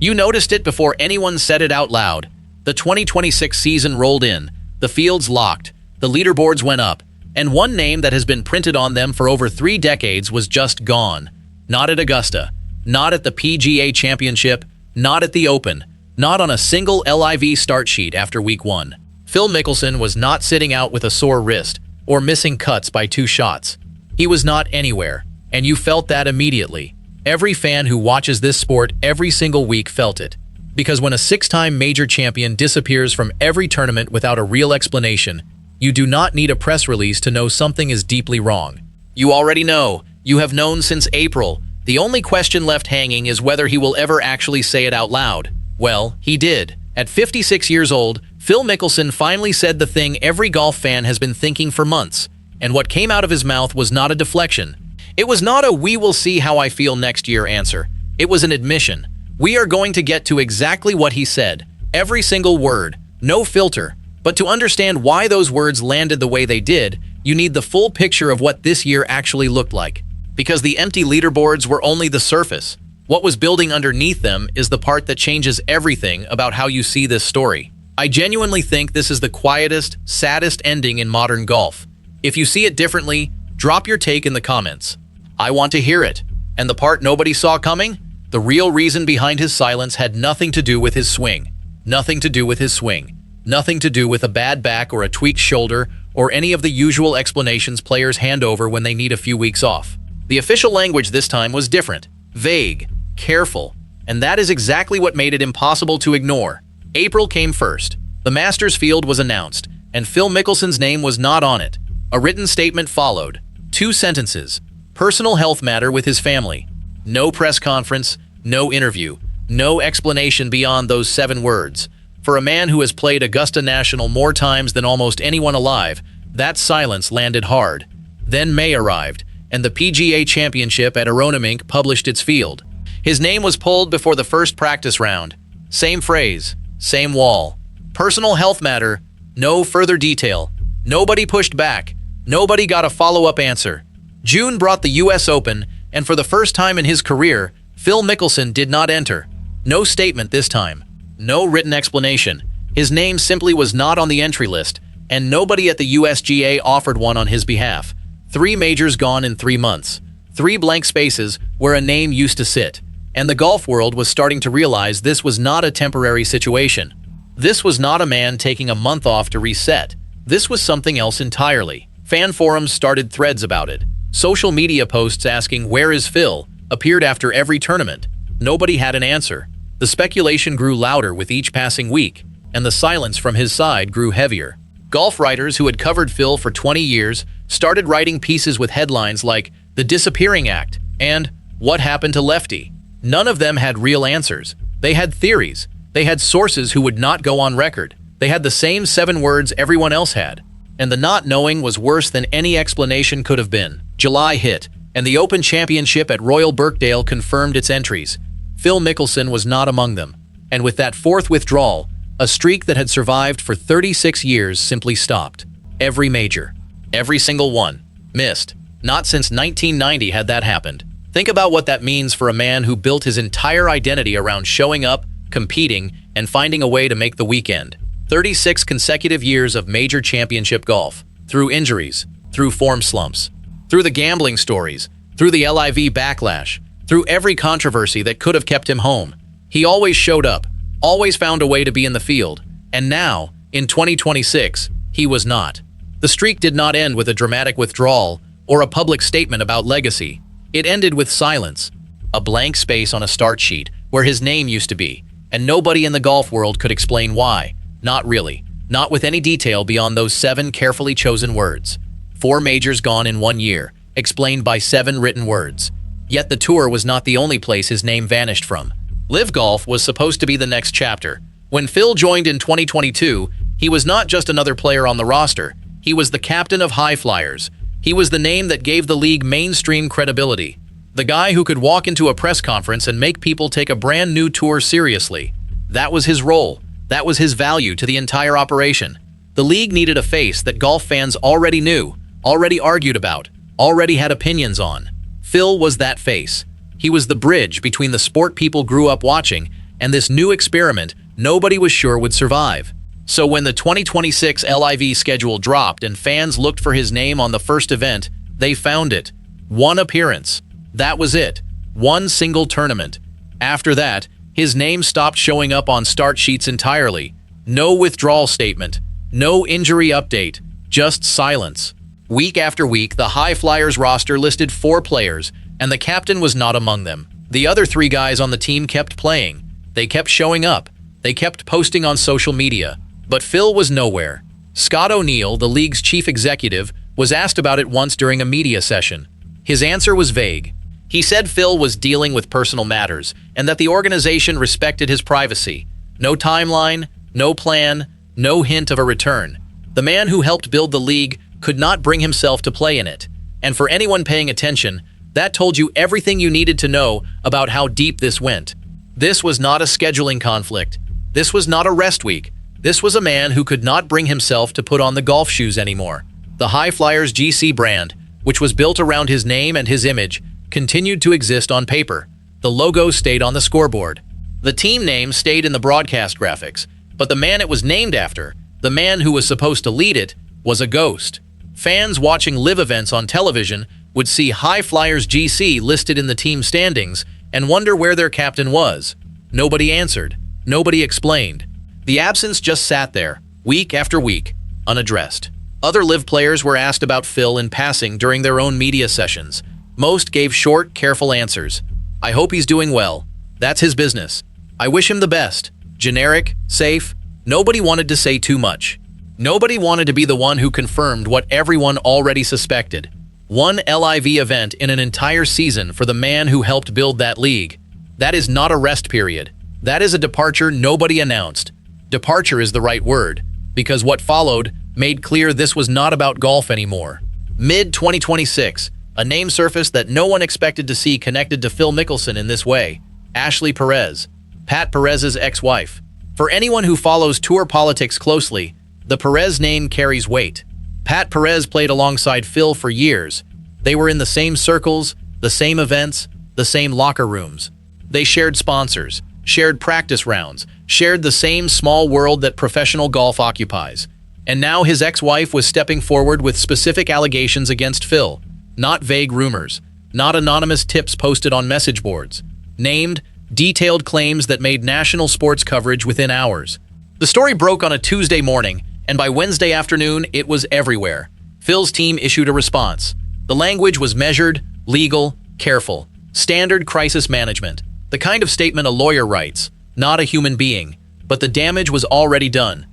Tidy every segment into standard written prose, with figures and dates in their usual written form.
You noticed it before anyone said it out loud. The 2026 season rolled in, the fields locked, the leaderboards went up, and one name that has been printed on them for over 3 decades was just gone. Not at Augusta, not at the PGA Championship, not at the Open, not on a single LIV start sheet after week 1. Phil Mickelson was not sitting out with a sore wrist or missing cuts by 2 shots. He was not anywhere, and you felt that immediately. Every fan who watches this sport every single week felt it. Because when a 6-time major champion disappears from every tournament without a real explanation, you do not need a press release to know something is deeply wrong. You already know. You have known since April. The only question left hanging is whether he will ever actually say it out loud. Well, he did. At 56 years old, Phil Mickelson finally said the thing every golf fan has been thinking for months. And what came out of his mouth was not a deflection. It was not a "we will see how I feel next year" answer. It was an admission. We are going to get to exactly what he said. Every single word. No filter. But to understand why those words landed the way they did, you need the full picture of what this year actually looked like. Because the empty leaderboards were only the surface. What was building underneath them is the part that changes everything about how you see this story. I genuinely think this is the quietest, saddest ending in modern golf. If you see it differently, drop your take in the comments. I want to hear it. And the part nobody saw coming? The real reason behind his silence had nothing to do with his swing. Nothing to do with his swing. Nothing to do with a bad back or a tweaked shoulder or any of the usual explanations players hand over when they need a few weeks off. The official language this time was different, vague, careful, and that is exactly what made it impossible to ignore. April came first. The Masters field was announced, and Phil Mickelson's name was not on it. A written statement followed. 2 sentences. Personal health matter with his family. No press conference, no interview, no explanation beyond those 7 words. For a man who has played Augusta National more times than almost anyone alive, that silence landed hard. Then May arrived, and the PGA Championship at Aronimink published its field. His name was pulled before the first practice round. Same phrase, same wall. Personal health matter, no further detail. Nobody pushed back. Nobody got a follow-up answer. June brought the US Open, and for the first time in his career, Phil Mickelson did not enter. No statement this time. No written explanation. His name simply was not on the entry list, and nobody at the USGA offered one on his behalf. 3 majors gone in 3 months. 3 blank spaces where a name used to sit. And the golf world was starting to realize this was not a temporary situation. This was not a man taking a month off to reset. This was something else entirely. Fan forums started threads about it. Social media posts asking "Where is Phil?" appeared after every tournament. Nobody had an answer. The speculation grew louder with each passing week, and the silence from his side grew heavier. Golf writers who had covered Phil for 20 years started writing pieces with headlines like "The Disappearing Act" and "What Happened to Lefty?" None of them had real answers. They had theories. They had sources who would not go on record. They had the same 7 words everyone else had. And the not knowing was worse than any explanation could have been. July hit, and the Open Championship at Royal Birkdale confirmed its entries. Phil Mickelson was not among them. And with that 4th withdrawal, a streak that had survived for 36 years simply stopped. Every major, every single one, missed. Not since 1990 had that happened. Think about what that means for a man who built his entire identity around showing up, competing, and finding a way to make the weekend. 36 consecutive years of major championship golf, through injuries, through form slumps, through the gambling stories, through the LIV backlash, through every controversy that could have kept him home. He always showed up, always found a way to be in the field, and now, in 2026, he was not. The streak did not end with a dramatic withdrawal or a public statement about legacy. It ended with silence, a blank space on a start sheet where his name used to be, and nobody in the golf world could explain why. Not really. Not with any detail beyond those 7 carefully chosen words. 4 majors gone in 1 year, explained by 7 written words. Yet the tour was not the only place his name vanished from. LIV Golf was supposed to be the next chapter. When Phil joined in 2022, he was not just another player on the roster. He was the captain of high flyers. He was the name that gave the league mainstream credibility. The guy who could walk into a press conference and make people take a brand new tour seriously. That was his role. That was his value to the entire operation. The league needed a face that golf fans already knew, already argued about, already had opinions on. Phil was that face. He was the bridge between the sport people grew up watching and this new experiment nobody was sure would survive. So when the 2026 LIV schedule dropped and fans looked for his name on the first event, they found it. One appearance. That was it. One single tournament. After that, his name stopped showing up on start sheets entirely. No withdrawal statement. No injury update. Just silence. Week after week, the High Flyers roster listed 4 players, and the captain was not among them. The other 3 guys on the team kept playing. They kept showing up. They kept posting on social media. But Phil was nowhere. Scott O'Neill, the league's chief executive, was asked about it once during a media session. His answer was vague. He said Phil was dealing with personal matters and that the organization respected his privacy. No timeline, no plan, no hint of a return. The man who helped build the league could not bring himself to play in it. And for anyone paying attention, that told you everything you needed to know about how deep this went. This was not a scheduling conflict. This was not a rest week. This was a man who could not bring himself to put on the golf shoes anymore. The High Flyers GC brand, which was built around his name and his image, continued to exist on paper. The logo stayed on the scoreboard. The team name stayed in the broadcast graphics, but the man it was named after, the man who was supposed to lead it, was a ghost. Fans watching LIV events on television would see High Flyers GC listed in the team standings and wonder where their captain was. Nobody answered. Nobody explained. The absence just sat there, week after week, unaddressed. Other LIV players were asked about Phil in passing during their own media sessions. Most gave short, careful answers. I hope he's doing well. That's his business. I wish him the best. Generic, safe. Nobody wanted to say too much. Nobody wanted to be the one who confirmed what everyone already suspected. One LIV event in an entire season for the man who helped build that league. That is not a rest period. That is a departure nobody announced. Departure is the right word, because what followed made clear this was not about golf anymore. Mid-2026, a name surfaced that no one expected to see connected to Phil Mickelson in this way. Ashley Perez, Pat Perez's ex-wife. For anyone who follows tour politics closely, the Perez name carries weight. Pat Perez played alongside Phil for years. They were in the same circles, the same events, the same locker rooms. They shared sponsors, shared practice rounds, shared the same small world that professional golf occupies. And now his ex-wife was stepping forward with specific allegations against Phil. Not vague rumors, not anonymous tips posted on message boards. Named, detailed claims that made national sports coverage within hours. The story broke on a Tuesday morning, and by Wednesday afternoon, it was everywhere. Phil's team issued a response. The language was measured, legal, careful. Standard crisis management. The kind of statement a lawyer writes, not a human being. But the damage was already done.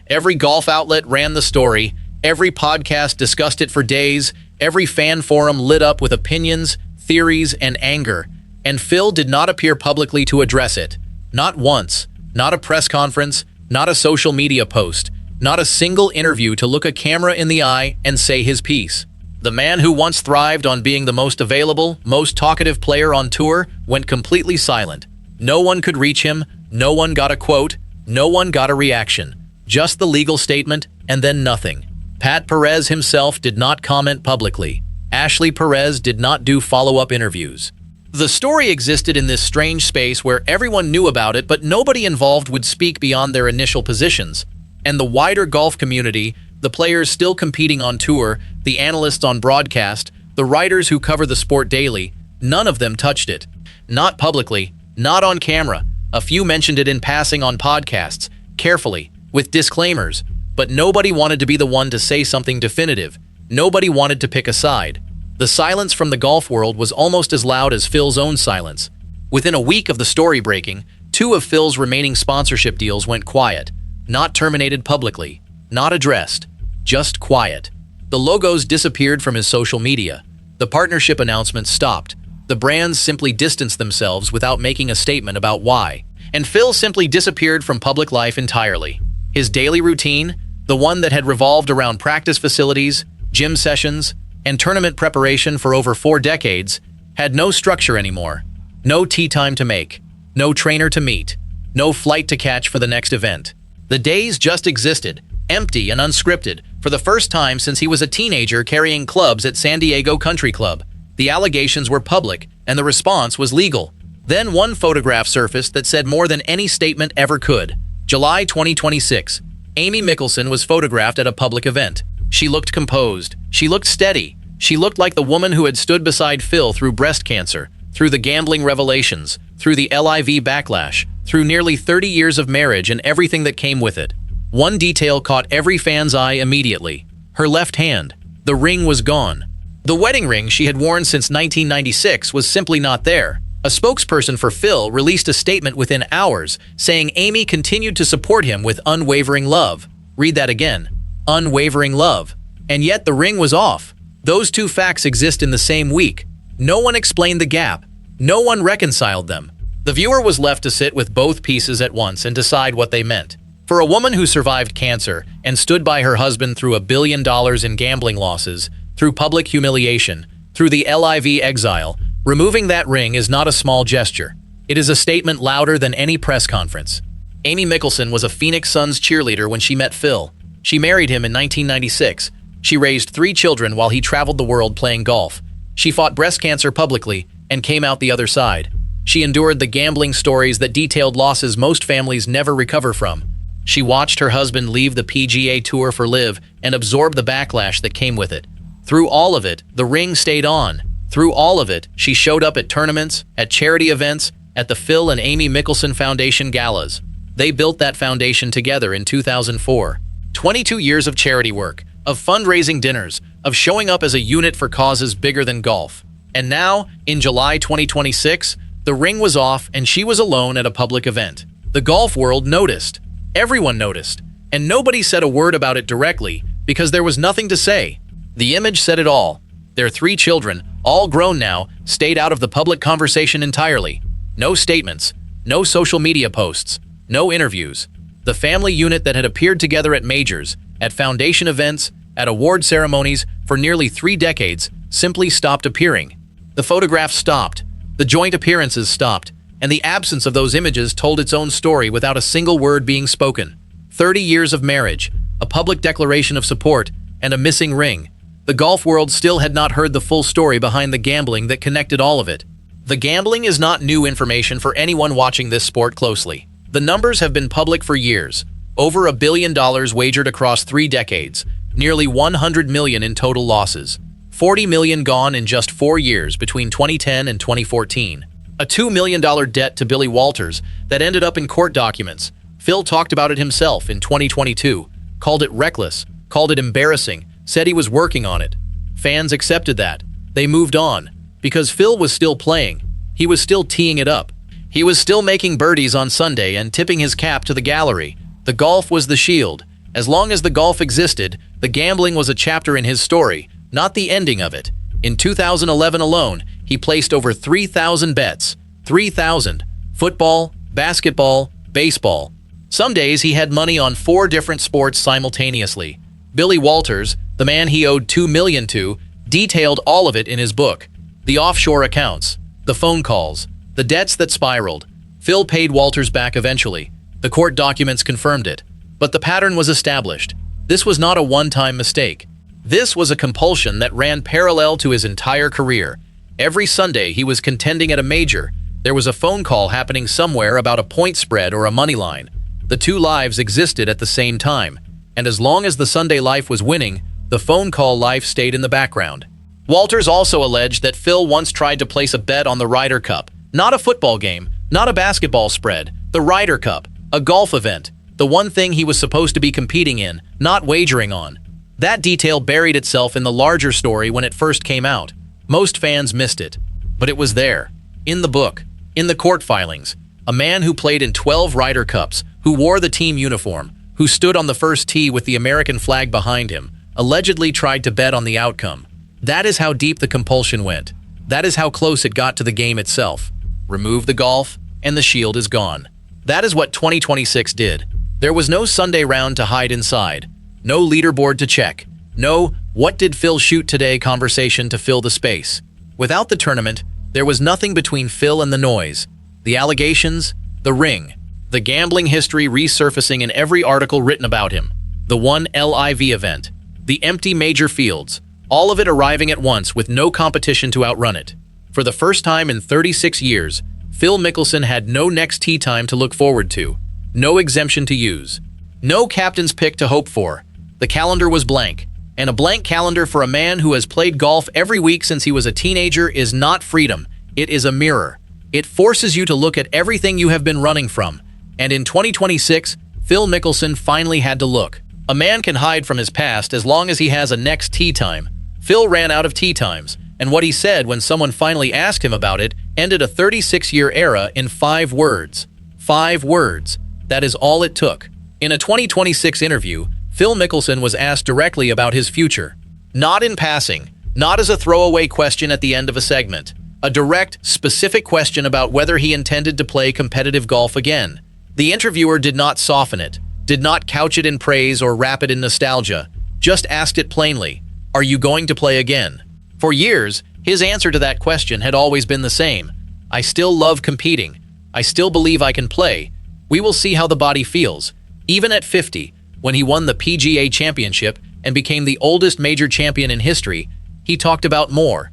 Every golf outlet ran the story. Every podcast discussed it for days. Every fan forum lit up with opinions, theories, and anger. And Phil did not appear publicly to address it. Not once. Not a press conference. Not a social media post. Not a single interview to look a camera in the eye and say his piece. The man who once thrived on being the most available, most talkative player on tour went completely silent. No one could reach him. No one got a quote. No one got a reaction. Just the legal statement, and then nothing. Pat Perez himself did not comment publicly. Ashley Perez did not do follow-up interviews. The story existed in this strange space where everyone knew about it, but nobody involved would speak beyond their initial positions. And the wider golf community, the players still competing on tour, the analysts on broadcast, the writers who cover the sport daily, none of them touched it. Not publicly, not on camera. A few mentioned it in passing on podcasts, carefully, with disclaimers. But nobody wanted to be the one to say something definitive. Nobody wanted to pick a side. The silence from the golf world was almost as loud as Phil's own silence. Within a week of the story breaking, 2 of Phil's remaining sponsorship deals went quiet. Not terminated publicly. Not addressed. Just quiet. The logos disappeared from his social media. The partnership announcements stopped. The brands simply distanced themselves without making a statement about why. And Phil simply disappeared from public life entirely. His daily routine, the one that had revolved around practice facilities, gym sessions, and tournament preparation for over 4 decades, had no structure anymore. No tee time to make. No trainer to meet. No flight to catch for the next event. The days just existed, empty and unscripted, for the first time since he was a teenager carrying clubs at San Diego Country Club. The allegations were public, and the response was legal. Then one photograph surfaced that said more than any statement ever could. July 2026. Amy Mickelson was photographed at a public event. She looked composed. She looked steady. She looked like the woman who had stood beside Phil through breast cancer, through the gambling revelations, through the LIV backlash, through nearly 30 years of marriage and everything that came with it. One detail caught every fan's eye immediately. Her left hand. The ring was gone. The wedding ring she had worn since 1996 was simply not there. A spokesperson for Phil released a statement within hours saying Amy continued to support him with unwavering love. Read that again. Unwavering love. And yet the ring was off. Those two facts exist in the same week. No one explained the gap. No one reconciled them. The viewer was left to sit with both pieces at once and decide what they meant. For a woman who survived cancer and stood by her husband through $1 billion in gambling losses, through public humiliation, through the LIV exile, removing that ring is not a small gesture. It is a statement louder than any press conference. Amy Mickelson was a Phoenix Suns cheerleader when she met Phil. She married him in 1996. She raised 3 children while he traveled the world playing golf. She fought breast cancer publicly and came out the other side. She endured the gambling stories that detailed losses most families never recover from. She watched her husband leave the PGA Tour for LIV and absorb the backlash that came with it. Through all of it, the ring stayed on. Through all of it, she showed up at tournaments, at charity events, at the Phil and Amy Mickelson Foundation galas. They built that foundation together in 2004. 22 years of charity work, of fundraising dinners, of showing up as a unit for causes bigger than golf. And now, in July 2026, the ring was off and she was alone at a public event. The golf world noticed. Everyone noticed. And nobody said a word about it directly because there was nothing to say. The image said it all. Their 3 children, all grown now, stayed out of the public conversation entirely. No statements, no social media posts, no interviews. The family unit that had appeared together at majors, at foundation events, at award ceremonies for nearly 3 decades simply stopped appearing. The photographs stopped, the joint appearances stopped, and the absence of those images told its own story without a single word being spoken. 30 years of marriage, a public declaration of support, and a missing ring. The golf world still had not heard the full story behind the gambling that connected all of it. The gambling is not new information for anyone watching this sport closely. The numbers have been public for years. Over $1 billion wagered across 3 decades, nearly $100 million in total losses. $40 million gone in just 4 years between 2010 and 2014. A $2 million debt to Billy Walters that ended up in court documents. Phil talked about it himself in 2022, called it reckless, called it embarrassing, said he was working on it. Fans accepted that. They moved on. Because Phil was still playing. He was still teeing it up. He was still making birdies on Sunday and tipping his cap to the gallery. The golf was the shield. As long as the golf existed, the gambling was a chapter in his story, not the ending of it. In 2011 alone, he placed over 3,000 bets. 3,000. Football, basketball, baseball. Some days he had money on 4 different sports simultaneously. Billy Walters, the man he owed $2 million to, detailed all of it in his book. The offshore accounts, the phone calls, the debts that spiraled. Phil paid Walters back eventually. The court documents confirmed it. But the pattern was established. This was not a one-time mistake. This was a compulsion that ran parallel to his entire career. Every Sunday he was contending at a major. There was a phone call happening somewhere about a point spread or a money line. The 2 lives existed at the same time. And as long as the Sunday life was winning, the phone call life stayed in the background. Walters also alleged that Phil once tried to place a bet on the Ryder Cup. Not a football game, not a basketball spread, the Ryder Cup, a golf event, the one thing he was supposed to be competing in, not wagering on. That detail buried itself in the larger story when it first came out. Most fans missed it. But it was there. In the book. In the court filings. A man who played in 12 Ryder Cups, who wore the team uniform, who stood on the first tee with the American flag behind him, allegedly tried to bet on the outcome. That is how deep the compulsion went. That is how close it got to the game itself. Remove the golf, and the shield is gone. That is what 2026 did. There was no Sunday round to hide inside. No leaderboard to check. No, what did Phil shoot today conversation to fill the space. Without the tournament, there was nothing between Phil and the noise. The allegations, the ring, the gambling history resurfacing in every article written about him. The one LIV event, the empty major fields, all of it arriving at once with no competition to outrun it. For the first time in 36 years, Phil Mickelson had no next tee time to look forward to, no exemption to use, no captain's pick to hope for. The calendar was blank, and a blank calendar for a man who has played golf every week since he was a teenager is not freedom. It is a mirror. It forces you to look at everything you have been running from. And in 2026, Phil Mickelson finally had to look. A man can hide from his past as long as he has a next tee time. Phil ran out of tee times, and what he said when someone finally asked him about it ended a 36-year era in 5 words. 5 words. That is all it took. In a 2026 interview, Phil Mickelson was asked directly about his future. Not in passing, not as a throwaway question at the end of a segment. A direct, specific question about whether he intended to play competitive golf again. The interviewer did not soften it, did not couch it in praise or wrap it in nostalgia, just asked it plainly, "Are you going to play again?" For years, his answer to that question had always been the same. "I still love competing. I still believe I can play. We will see how the body feels." Even at 50, when he won the PGA Championship and became the oldest major champion in history, he talked about more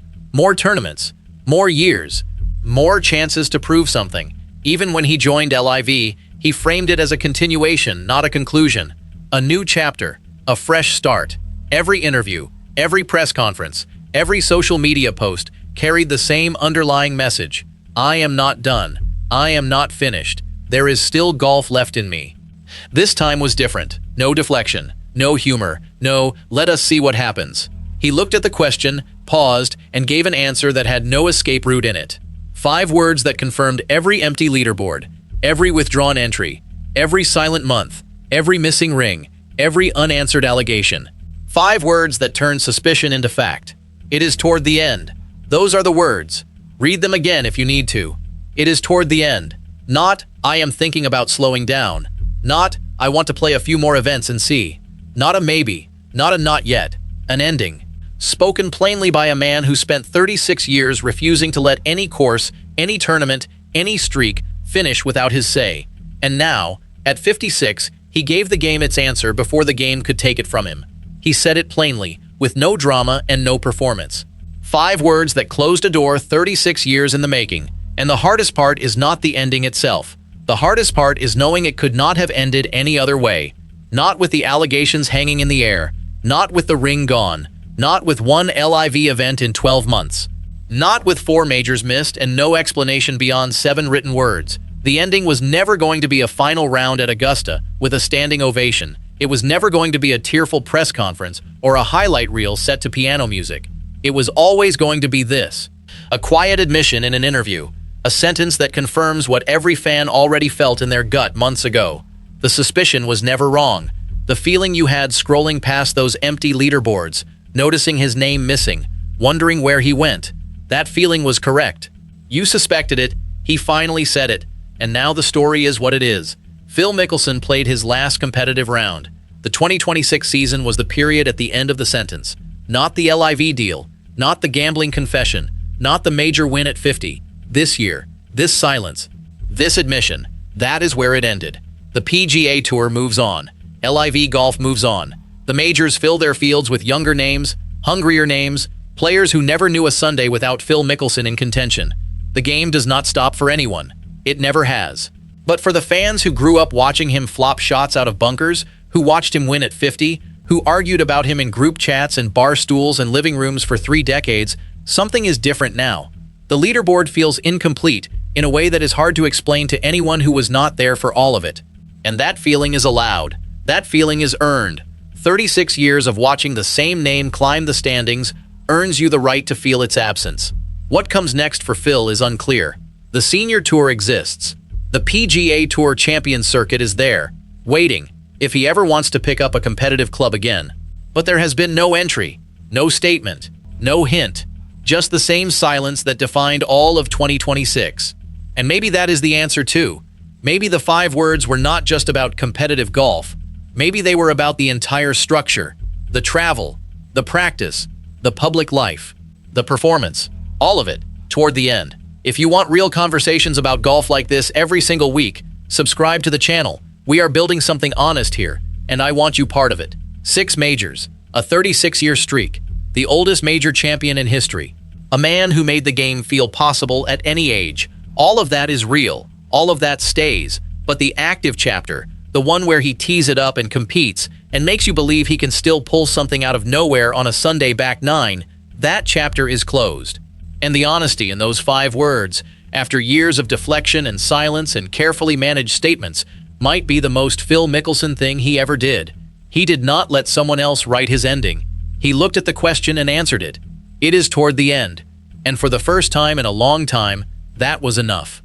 tournaments, more years, more chances to prove something. Even when he joined LIV, he framed it as a continuation, not a conclusion. A new chapter, a fresh start. Every interview, every press conference, every social media post carried the same underlying message. "I am not done. I am not finished. There is still golf left in me." This time was different. No deflection, no humor, no "let us see what happens." He looked at the question, paused, and gave an answer that had no escape route in it. 5 words that confirmed every empty leaderboard, every withdrawn entry, every silent month, every missing ring, every unanswered allegation. 5 words that turned suspicion into fact. It is toward the end. Those are the words. Read them again if you need to. It is toward the end. Not, "I am thinking about slowing down." Not, "I want to play a few more events and see." Not a maybe, not a not yet. An ending. Spoken plainly by a man who spent 36 years refusing to let any course, any tournament, any streak finish without his say. And now, at 56, he gave the game its answer before the game could take it from him. He said it plainly, with no drama and no performance. 5 words that closed a door 36 years in the making. And the hardest part is not the ending itself. The hardest part is knowing it could not have ended any other way. Not with the allegations hanging in the air. Not with the ring gone. Not with one LIV event in 12 months. Not with 4 majors missed and no explanation beyond 7 written words. The ending was never going to be a final round at Augusta with a standing ovation. It was never going to be a tearful press conference or a highlight reel set to piano music. It was always going to be this. A quiet admission in an interview. A sentence that confirms what every fan already felt in their gut months ago. The suspicion was never wrong. The feeling you had scrolling past those empty leaderboards, noticing his name missing, wondering where he went. That feeling was correct. You suspected it, he finally said it, and now the story is what it is. Phil Mickelson played his last competitive round. The 2026 season was the period at the end of the sentence. Not the LIV deal, not the gambling confession, not the major win at 50. This year, this silence, this admission, that is where it ended. The PGA Tour moves on. LIV Golf moves on. The majors fill their fields with younger names, hungrier names, players who never knew a Sunday without Phil Mickelson in contention. The game does not stop for anyone. It never has. But for the fans who grew up watching him flop shots out of bunkers, who watched him win at 50, who argued about him in group chats and bar stools and living rooms for 3 decades, something is different now. The leaderboard feels incomplete in a way that is hard to explain to anyone who was not there for all of it. And that feeling is allowed. That feeling is earned. 36 years of watching the same name climb the standings earns you the right to feel its absence. What comes next for Phil is unclear. The Senior Tour exists. The PGA Tour Champions Circuit is there, waiting, if he ever wants to pick up a competitive club again. But there has been no entry, no statement, no hint. Just the same silence that defined all of 2026. And maybe that is the answer too. Maybe the 5 words were not just about competitive golf. Maybe they were about the entire structure, the travel, the practice, the public life, the performance, all of it, toward the end. If you want real conversations about golf like this every single week, subscribe to the channel. We are building something honest here, and I want you part of it. 6 majors, a 36-year streak, the oldest major champion in history, a man who made the game feel possible at any age, All of that is real. All of that stays. But the active chapter, the one where he tees it up and competes and makes you believe he can still pull something out of nowhere on a Sunday back nine, that chapter is closed. And the honesty in those 5 words, after years of deflection and silence and carefully managed statements, might be the most Phil Mickelson thing he ever did. He did not let someone else write his ending. He looked at the question and answered it. It is toward the end. And for the first time in a long time, that was enough.